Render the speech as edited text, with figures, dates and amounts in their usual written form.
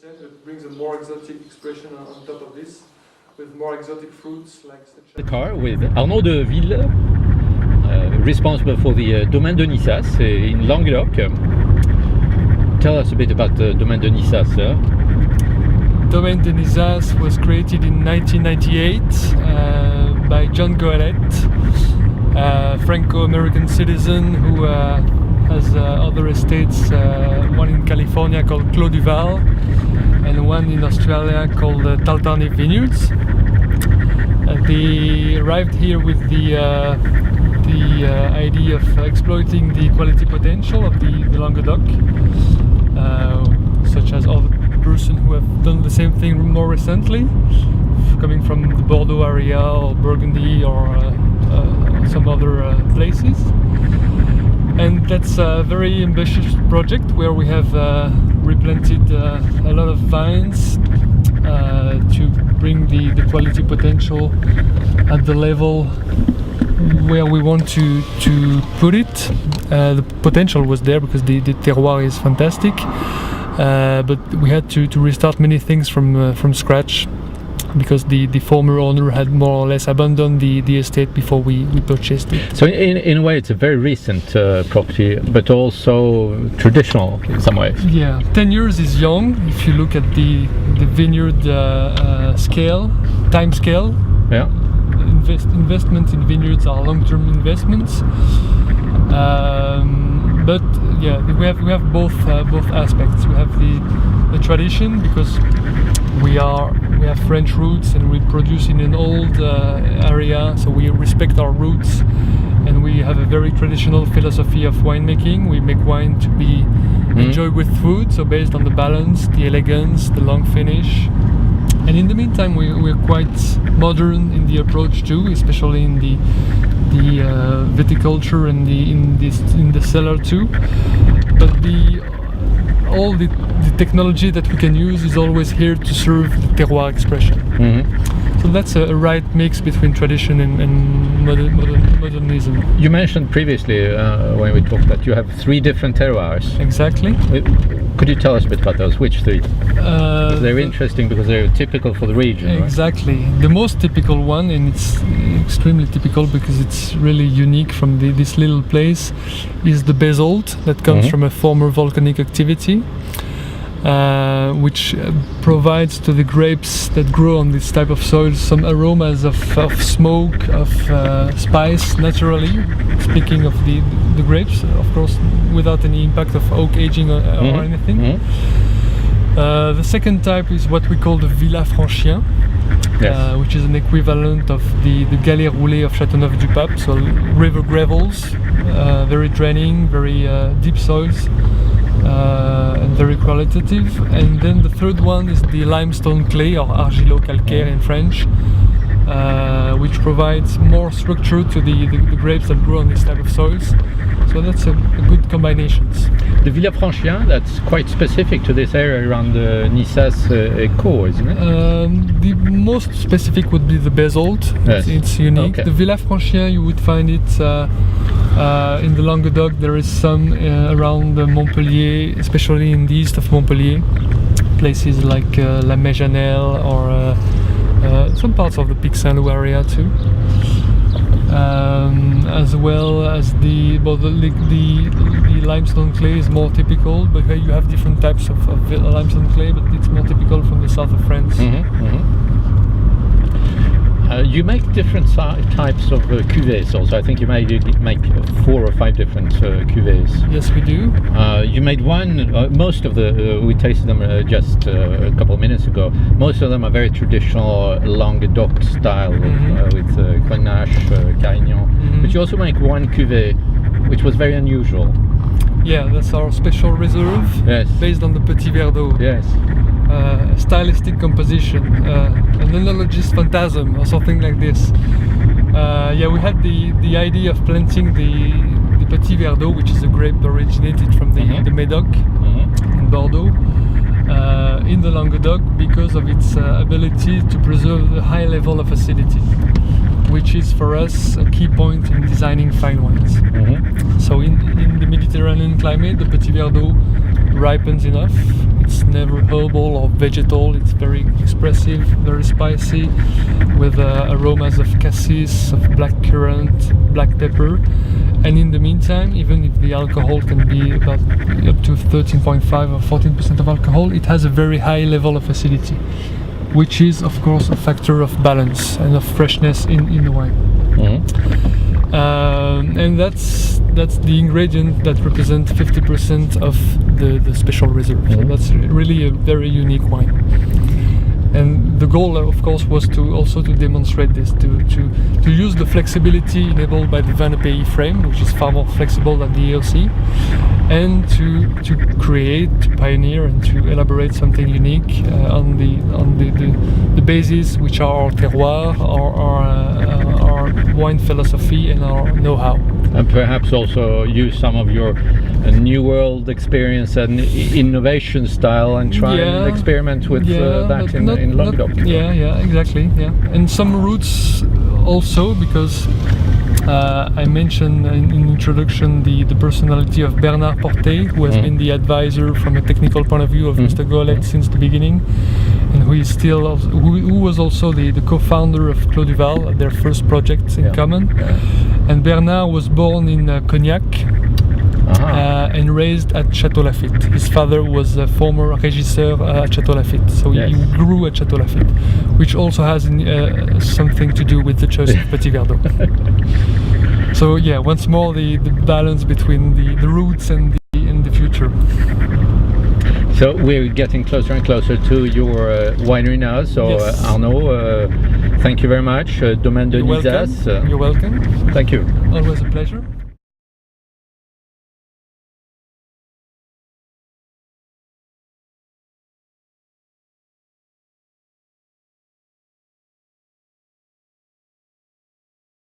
It brings a more exotic expression on top of this, with more exotic fruits like such. The car with Arnaud de Ville, responsible for the Domaine de Nizas in Languedoc. Tell us a bit about the Domaine de Nizas. Domaine de Nizas was created in 1998 by John Goelet, a Franco-American citizen who has other estates, one in California called Clos du Val and one in Australia called Taltarni Vineyards. They arrived here with the idea of exploiting the quality potential of the Languedoc, such as other persons who have done the same thing more recently, coming from the Bordeaux area or Burgundy or some other places. And that's a very ambitious project where we have replanted a lot of vines to bring the quality potential at the level where we want to put it. The potential was there because the terroir is fantastic, but we had to restart many things from scratch, because the former owner had more or less abandoned the estate before we purchased it. So in a way it's a very recent property, but also traditional in some ways. Yeah, 10 years is young if you look at the vineyard time scale. Yeah. Investments in vineyards are long-term investments. But yeah, we have both aspects. We have the tradition, because we have French roots and we produce in an old area, so we respect our roots, and we have a very traditional philosophy of winemaking. We make wine to be enjoyed with food, so based on the balance, the elegance, the long finish. And in the meantime, we're quite modern in the approach too, especially in the viticulture and in the cellar too. But all the technology that we can use is always here to serve the terroir expression. So that's a right mix between tradition and modernism. You mentioned previously when we talked that you have 3 different terroirs. Exactly. Could you tell us a bit about those? Which 3? They're interesting because they're typical for the region. Exactly. Right? The most typical one, and it's extremely typical because it's really unique from this little place, is the basalt that comes from a former volcanic activity, which provides to the grapes that grow on this type of soil some aromas of smoke, of spice naturally, speaking of the grapes, of course, without any impact of oak aging or anything. The second type is what we call the Villafranchien, which is an equivalent of the Galets Roulés of Châteauneuf-du-Pape, so river gravels, very draining, very deep soils, and very qualitative. And then the third one is the limestone clay, or argilo-calcaire in French, which provides more structure to the grapes that grow on this type of soils. So that's a good combination. The Villafranchien, that's quite specific to this area around the Nizas Eco, isn't it? The most specific would be the basalt. Yes. It's unique. Okay. The Villafranchien, you would find it in the Languedoc. There is some around Montpellier, especially in the east of Montpellier, places like La Méjanelle or some parts of the Pic Saint-Loup area too. As well as the limestone clay is more typical, but you have different types of limestone clay, but it's more typical from the south of France. You make different types of cuvées also. I think you make 4 or 5 different cuvées. Yes, we do. You made one, most of we tasted them just a couple of minutes ago. Most of them are very traditional Languedoc style with Grenache, Carignan. But you also make one cuvée which was very unusual. Yeah, that's our special reserve, based on the Petit Verdot. Yes. Stylistic composition, an enologist phantasm or something like this. We had the idea of planting the Petit Verdot, which is a grape originated from the Médoc in Bordeaux, in the Languedoc, because of its ability to preserve a high level of acidity, which is for us a key point in designing fine wines. So in the Mediterranean climate, the Petit Verdot ripens enough, It's never herbal or vegetal. It's very expressive, very spicy, with aromas of cassis, of blackcurrant, black pepper. And in the meantime, even if the alcohol can be about up to 13.5 or 14% of alcohol, it has a very high level of acidity, which is of course a factor of balance and of freshness in the wine. And that's the ingredient that represents 50% of the special reserve. So that's really a very unique wine. And the goal, of course, was to demonstrate this, to use the flexibility enabled by the Vin de Pays frame, which is far more flexible than the AOC, and to create, to pioneer, and to elaborate something unique on the basis, which are our terroir, our wine philosophy, and our know-how. And perhaps also use some of your new world experience and innovation style and try and experiment with that in Languedoc. Exactly. And some roots also, because I mentioned in introduction the personality of Bernard Portet, who has been the advisor from a technical point of view of Mr. Goelet since the beginning, and who is still who was also the co-founder of Clos Duval, their first project in common. And Bernard was born in Cognac and raised at Château Lafite. His father was a former régisseur at Château Lafite, so he grew at Château Lafite, which also has something to do with the choice of Petit Verdot. So once more the balance between the roots and the future. So we're getting closer and closer to your winery now. So Arnaud, thank you very much. Domaine de Nizas. You're welcome. Thank you. Always a pleasure.